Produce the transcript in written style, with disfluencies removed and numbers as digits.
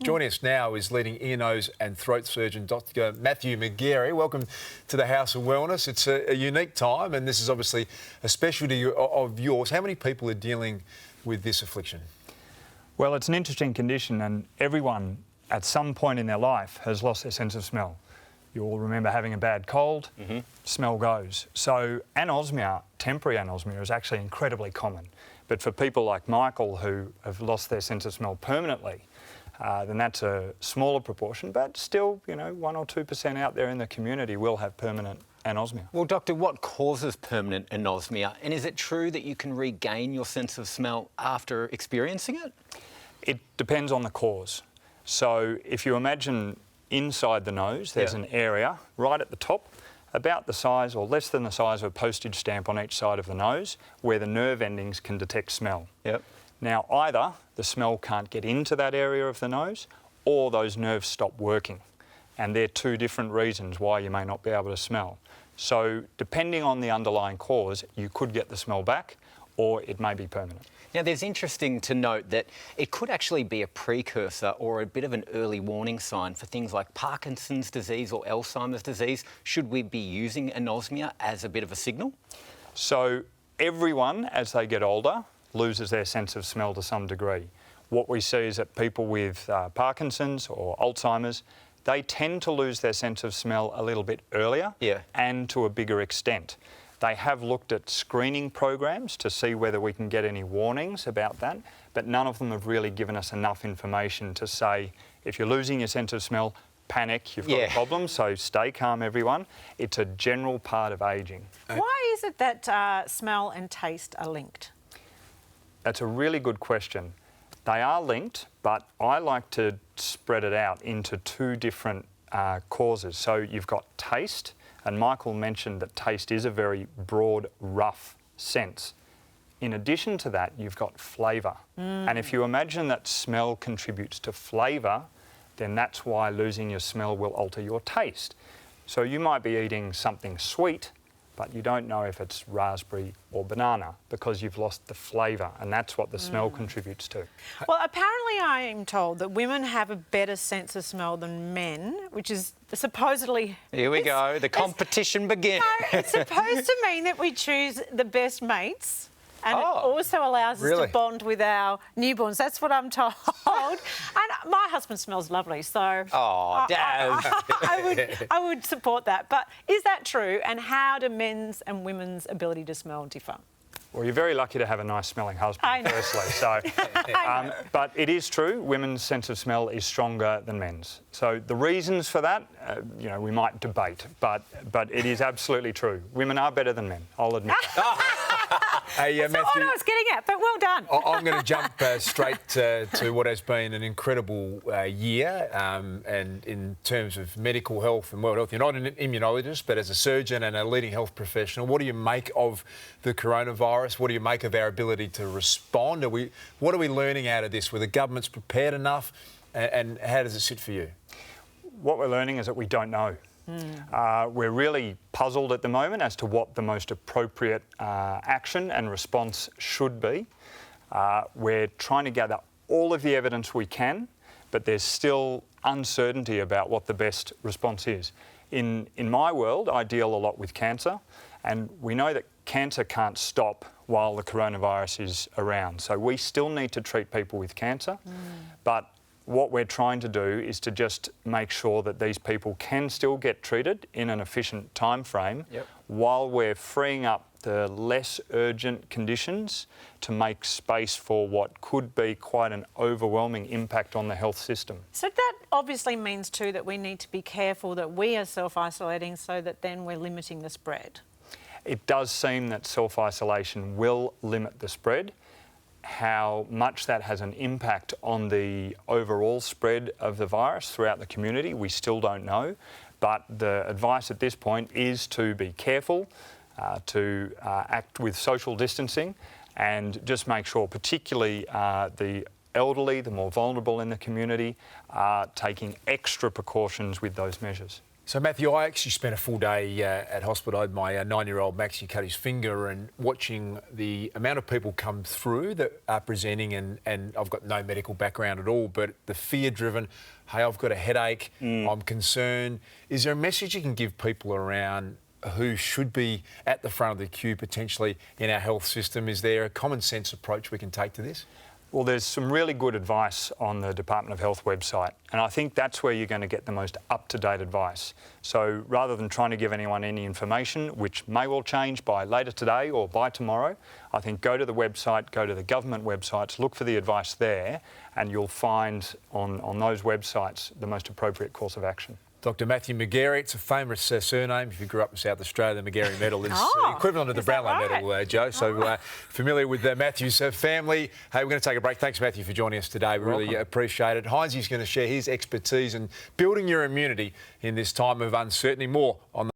Joining us now is leading ear, nose and throat surgeon Dr. Matthew Magarey. Welcome to the House of Wellness. It's a unique time and this is obviously a specialty of yours. How many people are dealing with this affliction? Well, it's an interesting condition and everyone at some point in their life has lost their sense of smell. You'll remember having a bad cold, smell goes. So anosmia, temporary anosmia, is actually incredibly common. But for people like Michael who have lost their sense of smell permanently, then that's a smaller proportion, but still, 1 or 2% out there in the community will have permanent anosmia. Well, Doctor, what causes permanent anosmia? And is it true that you can regain your sense of smell after experiencing it? It depends on the cause. So if you imagine inside the nose, there's an area right at the top, about the size or less than the size of a postage stamp on each side of the nose, where the nerve endings can detect smell. Now, either the smell can't get into that area of the nose or those nerves stop working. And they're two different reasons why you may not be able to smell. So depending on the underlying cause, you could get the smell back or it may be permanent. Now, there's interesting to note that it could actually be a precursor or a bit of an early warning sign for things like Parkinson's disease or Alzheimer's disease. Should we be using anosmia as a bit of a signal? So everyone, as they get older, loses their sense of smell to some degree. What we see is that people with Parkinson's or Alzheimer's, they tend to lose their sense of smell a little bit earlier and to a bigger extent. They have looked at screening programs to see whether we can get any warnings about that, but none of them have really given us enough information to say, if you're losing your sense of smell, panic, you've got a problem, so stay calm, everyone. It's a general part of ageing. Why is it that smell and taste are linked? That's a really good question. They are linked, but I like to spread it out into two different causes. So you've got taste, and Michael mentioned that taste is a very broad, rough sense. In addition to that, you've got flavour. And if you imagine that smell contributes to flavour, then that's why losing your smell will alter your taste. So you might be eating something sweet, but you don't know if it's raspberry or banana because you've lost the flavour, and that's what the smell contributes to. Well, apparently I am told that women have a better sense of smell than men, which is supposedly... Here we go, the competition begins. No, it's supposed to mean that we choose the best mates. And it also allows us to bond with our newborns. That's what I'm told. And my husband smells lovely, so Daz. I would support that. But is that true? And how do men's and women's ability to smell differ? Well, you're very lucky to have a nice smelling husband, firstly. So, but it is true, women's sense of smell is stronger than men's. So the reasons for that, we might debate, but it is absolutely true. Women are better than men, I'll admit that. Hey, That's Matthew, what I was getting at, but well done. I'm going to jump straight to what has been an incredible year, and in terms of medical health and world health. You're not an immunologist, but as a surgeon and a leading health professional, what do you make of the coronavirus? What do you make of our ability to respond? What are we learning out of this? Were the governments prepared enough? And how does it sit for you? What we're learning is that we don't know. We're really puzzled at the moment as to what the most appropriate action and response should be. We're trying to gather all of the evidence we can, but there's still uncertainty about what the best response is. In my world, I deal a lot with cancer, and we know that cancer can't stop while the coronavirus is around. So we still need to treat people with cancer, but what we're trying to do is to just make sure that these people can still get treated in an efficient time frame while we're freeing up the less urgent conditions to make space for what could be quite an overwhelming impact on the health system. So that obviously means too that we need to be careful that we are self-isolating so that then we're limiting the spread. It does seem that self-isolation will limit the spread. How much that has an impact on the overall spread of the virus throughout the community, we still don't know. But the advice at this point is to be careful, to act with social distancing, and just make sure, particularly the elderly, the more vulnerable in the community, are taking extra precautions with those measures. So, Matthew, I actually spent a full day at hospital. I had my 9-year-old Max, he cut his finger, and watching the amount of people come through that are presenting, and I've got no medical background at all, but the fear-driven, hey, I've got a headache, I'm concerned. Is there a message you can give people around who should be at the front of the queue potentially in our health system? Is there a common sense approach we can take to this? Well, there's some really good advice on the Department of Health website, and I think that's where you're going to get the most up-to-date advice. So rather than trying to give anyone any information, which may well change by later today or by tomorrow, I think go to the website, go to the government websites, look for the advice there, and you'll find on those websites the most appropriate course of action. Dr. Matthew Magarey, it's a famous surname. If you grew up in South Australia, the Magarey medal is equivalent to the Brownlow medal, Joe. So familiar with Matthew's family. Hey, we're going to take a break. Thanks, Matthew, for joining us today. We really appreciate it. Hines is going to share his expertise in building your immunity in this time of uncertainty. More on